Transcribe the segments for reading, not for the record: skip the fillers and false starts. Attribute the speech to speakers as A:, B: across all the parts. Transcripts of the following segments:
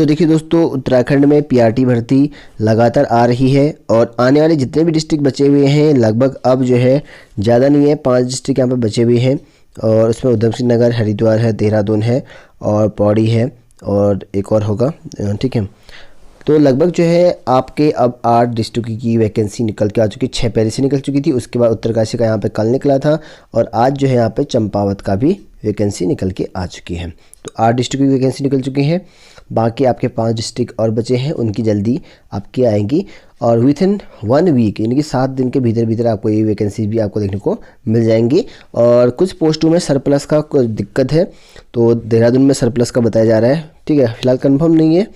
A: तो देखिए दोस्तों, उत्तराखंड में पीआरटी भर्ती लगातार आ रही है और आने वाले जितने भी डिस्ट्रिक्ट बचे हुए हैं लगभग अब जो है ज़्यादा नहीं है, 5 डिस्ट्रिक्ट यहाँ पर बचे हुए हैं और उसमें उधम सिंह नगर, हरिद्वार है, देहरादून है और पौड़ी है और एक और होगा। ठीक है, तो लगभग जो है आपके अब 8 डिस्ट्रिक्ट की वैकेंसी निकल के आ चुकी है। 6 पहले से निकल चुकी थी, उसके बाद उत्तरकाशी का यहाँ पे कल निकला था और आज जो है यहाँ पे चंपावत का भी वैकेंसी निकल के आ चुकी है। तो 8 डिस्ट्रिक्ट की वैकेंसी निकल चुकी है, बाकी आपके 5 डिस्ट्रिक्ट और बचे हैं, उनकी जल्दी आपकी आएंगी और विथ इन 1 वीक यानी कि 7 दिन के भीतर भीतर आपको ये वैकेंसी भी आपको देखने को मिल जाएंगी। और कुछ पोस्टों में सरप्लस का कुछ दिक्कत है, तो देहरादून में सरप्लस का बताया जा रहा है। ठीक है, फिलहाल कंफर्म नहीं है,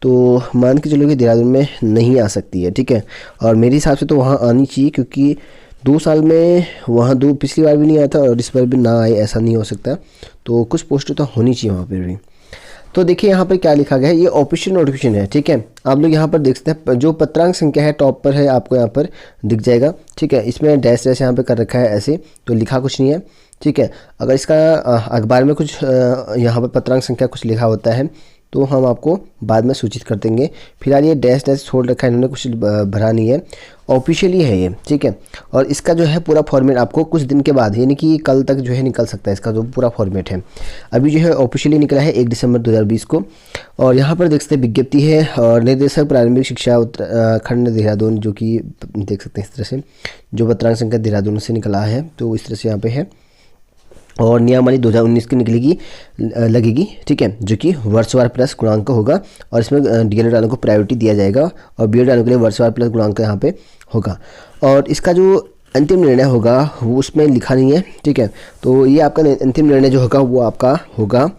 A: तो मान के चलो कि देहरादून में नहीं आ सकती है। ठीक है, और मेरे हिसाब से तो वहाँ आनी चाहिए क्योंकि 2 साल में वहाँ पिछली बार भी नहीं आया था और इस बार भी ना आए, ऐसा नहीं हो सकता। तो कुछ पोस्टें तो होनी चाहिए वहाँ पर भी। तो देखिए यहाँ पर क्या लिखा गया है, ये ऑफिशियल नोटिफिकेशन है। ठीक है, आप लोग यहाँ पर देख सकते हैं, जो पत्रांक संख्या है टॉप पर है, आपको यहाँ पर दिख जाएगा। ठीक है, इसमें डैश डैश यहाँ पे कर रखा है ऐसे, तो लिखा कुछ नहीं है। ठीक है, अगर इसका अखबार में कुछ यहाँ पर पत्रांक संख्या कुछ लिखा होता है तो हम आपको बाद में सूचित कर देंगे। फिलहाल ये डैश डैश छोड़ रखा है इन्होंने, कुछ भरा नहीं है, ऑफिशियली है ये। ठीक है, और इसका जो है पूरा फॉर्मेट आपको कुछ दिन के बाद यानी कि कल तक जो है निकल सकता है, इसका जो पूरा फॉर्मेट है। अभी जो है ऑफिशियली निकला है 1 दिसंबर 2020 को। और यहाँ पर देख सकते हैं विज्ञप्ति है और निर्देशक प्रारंभिक शिक्षा उत्तराखंड देहरादून, जो कि देख सकते हैं इस तरह से, जो पत्रांक संख्या देहरादून से निकला है, तो इस तरह से यहाँ पे है। और नियमावली 2019 की निकलेगी लगेगी। ठीक है, जो कि वर्षवार प्लस गुणांक होगा और इसमें डीएलएड वालों को प्रायोरिटी दिया जाएगा और बीएड वालों के लिए वर्षवार प्लस गुणांक यहाँ पे होगा। और इसका जो अंतिम निर्णय होगा वो उसमें लिखा नहीं है। ठीक है, तो ये आपका अंतिम निर्णय जो होगा वो आपका होगा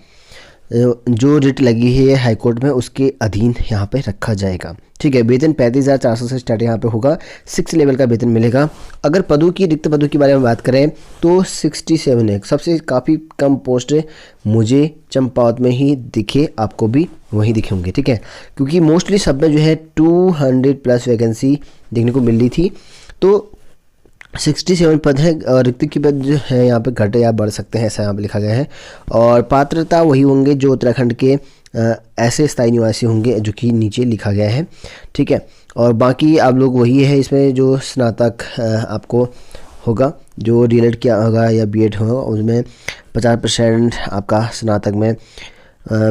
A: जो रिट लगी है हाईकोर्ट में, उसके अधीन यहाँ पे रखा जाएगा। ठीक है, वेतन 35,400 से स्टार्ट यहाँ पे होगा, 6 लेवल का वेतन मिलेगा। अगर पदों की रिक्त पदों के बारे में बात करें तो 67 है, सबसे काफ़ी कम पोस्ट मुझे चंपावत में ही दिखे, आपको भी वहीं दिखे होंगे। ठीक है, क्योंकि मोस्टली सब में जो है 200 प्लस वैकेंसी देखने को मिल रही थी, तो 67 पद है और रिक्त की पद जो है यहाँ पे घट या बढ़ सकते हैं, ऐसा यहाँ पे लिखा गया है। और पात्रता वही होंगे जो उत्तराखंड के ऐसे स्थायी निवासी होंगे, जो कि नीचे लिखा गया है। ठीक है, और बाकी आप लोग वही है, इसमें जो स्नातक आपको होगा, जो डीएलएड किया होगा या बीएड होगा, उसमें 50% आपका स्नातक में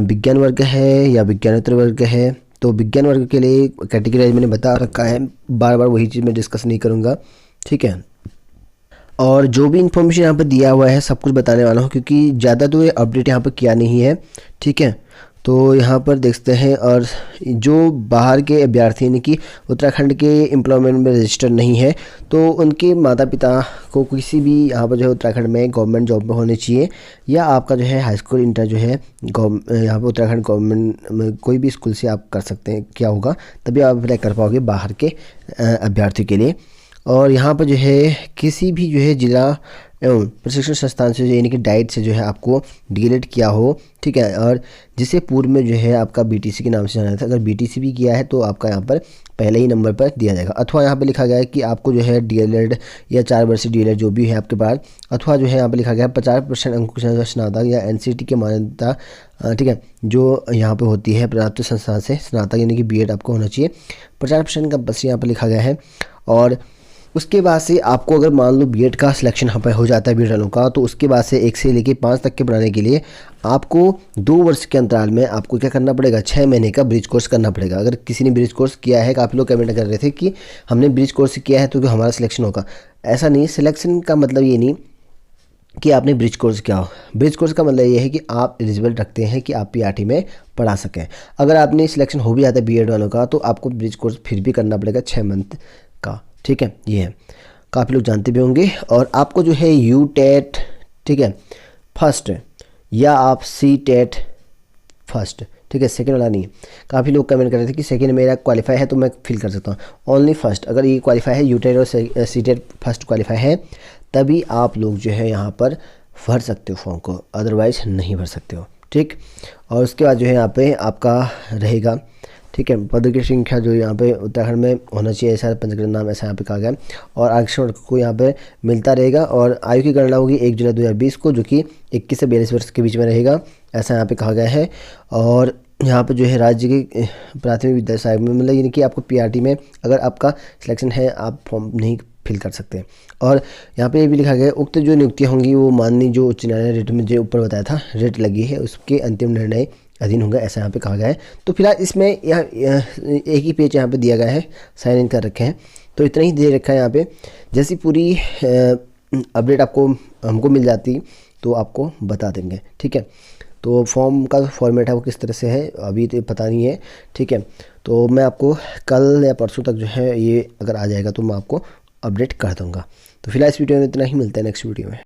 A: विज्ञान वर्ग है या विज्ञानेतर वर्ग है। तो विज्ञान वर्ग के लिए कैटेगराइज मैंने बता रखा है, बार बार वही चीज़ मैं डिस्कस नहीं करूँगा। ठीक है, और जो भी इन्फॉर्मेशन यहाँ पर दिया हुआ है सब कुछ बताने वाला हूँ, क्योंकि ज़्यादा तो ये अपडेट यहाँ पर किया नहीं है। ठीक है, तो यहाँ पर देखते हैं। और जो बाहर के अभ्यर्थी यानी कि उत्तराखंड के एम्प्लॉयमेंट में रजिस्टर नहीं है, तो उनके माता पिता को किसी भी यहाँ पर जो है उत्तराखंड में गवर्नमेंट जॉब में होने चाहिए, या आपका जो है हाई स्कूल इंटर जो है यहाँ पर उत्तराखंड गवर्नमेंट में कोई भी स्कूल से आप कर सकते हैं, क्या होगा तभी आप अप्लाई कर पाओगे बाहर के अभ्यर्थी के लिए। और यहाँ पर जो है किसी भी जो है जिला एवं प्रशिक्षण संस्थान से यानी कि डाइट से जो है आपको डीएलएड किया हो। ठीक है, और जिसे पूर्व में जो है आपका बीटीसी के नाम से जाना था, अगर बीटीसी भी किया है तो आपका यहाँ पर पहले ही नंबर पर दिया जाएगा। अथवा यहाँ पर लिखा गया है कि आपको जो है डीएलएड या 4 वर्षीय डीएलएड जो भी है आपके पास, अथवा जो है यहाँ पर लिखा गया है 50% अंक स्नातक या एनसीटी की मान्यता, ठीक है, जो यहाँ पे होती है प्राप्त संस्थान से स्नातक यानी कि बीएड आपको होना चाहिए। 50% का बस यहाँ पर लिखा गया है। और उसके बाद से आपको अगर मान लो बीएड का सिलेक्शन यहाँ पर हो जाता है बीएड वालों का, तो उसके बाद से 1 से लेकर 5 तक के बढ़ाने के लिए आपको 2 वर्ष के अंतराल में आपको क्या करना पड़ेगा, 6 महीने का ब्रिज कोर्स करना पड़ेगा। अगर किसी ने ब्रिज कोर्स किया है, काफ़ी लोग कमेंट कर रहे थे कि हमने ब्रिज कोर्स किया है तो हमारा सिलेक्शन होगा, ऐसा नहीं। सिलेक्शन का मतलब ये नहीं कि आपने ब्रिज कोर्स किया हो। ब्रिज कोर्स का मतलब ये है कि आप एलिजिबल रखते हैं कि आप पीआरटी में पढ़ा सकें। अगर आपने सिलेक्शन हो भी जाता है बीएड वालों का, तो आपको ब्रिज कोर्स फिर भी करना पड़ेगा 6 मंथ का। ठीक है, ये है, काफ़ी लोग जानते भी होंगे। और आपको जो है यू टेट, ठीक है, फर्स्ट, या आप सी टेट फर्स्ट, ठीक है, सेकंड वाला नहीं। काफ़ी लोग कमेंट कर रहे थे कि सेकंड मेरा क्वालिफाई है तो मैं फिल कर सकता हूँ। ओनली फर्स्ट, अगर ये क्वालिफाई है, यू टेट और सी टेट फर्स्ट क्वालिफाई है, तभी आप लोग जो है यहाँ पर भर सकते हो फॉर्म को, अदरवाइज नहीं भर सकते हो। ठीक, और उसके बाद जो है यहाँ पे आपका रहेगा, ठीक है, पदों की संख्या जो यहाँ पे उत्तराखंड में होना चाहिए, ऐसा पंजीकरण नाम ऐसा यहाँ पे कहा गया। और आरक्षण को यहाँ पे मिलता रहेगा। और आयु की गणना होगी 1 जुलाई 2020 को, जो कि 21 से 42 वर्ष के बीच में रहेगा, ऐसा यहाँ पे कहा गया है। और यहाँ पे जो है राज्य के प्राथमिक विद्यालय सहायक में, मतलब यानी कि आपको पीआरटी में अगर आपका सिलेक्शन है आप फॉर्म नहीं फिल कर सकते। और यहाँ पे ये भी लिखा गया है, उक्त जो नियुक्तियाँ होंगी वो माननीय जो उच्च न्यायालय रेट में जो ऊपर बताया था रेट लगी है उसके अंतिम निर्णय अधीन होगा, ऐसा यहाँ पे कहा गया है। तो फिलहाल इसमें एक ही पेज यहाँ पे दिया गया है, साइन इन कर रखे हैं, तो इतना ही दे रखा है यहाँ पे। जैसी पूरी अपडेट आपको हमको मिल जाती तो आपको बता देंगे, ठीक है। तो फॉर्म का फॉर्मेट है वो किस तरह से है अभी तो पता नहीं है, ठीक है। तो मैं आपको कल या परसों तक जो है ये अगर आ जाएगा तो मैं आपको अपडेट कर दूँगा। तो फिलहाल इस वीडियो में इतना ही, मिलता है नेक्स्ट वीडियो में।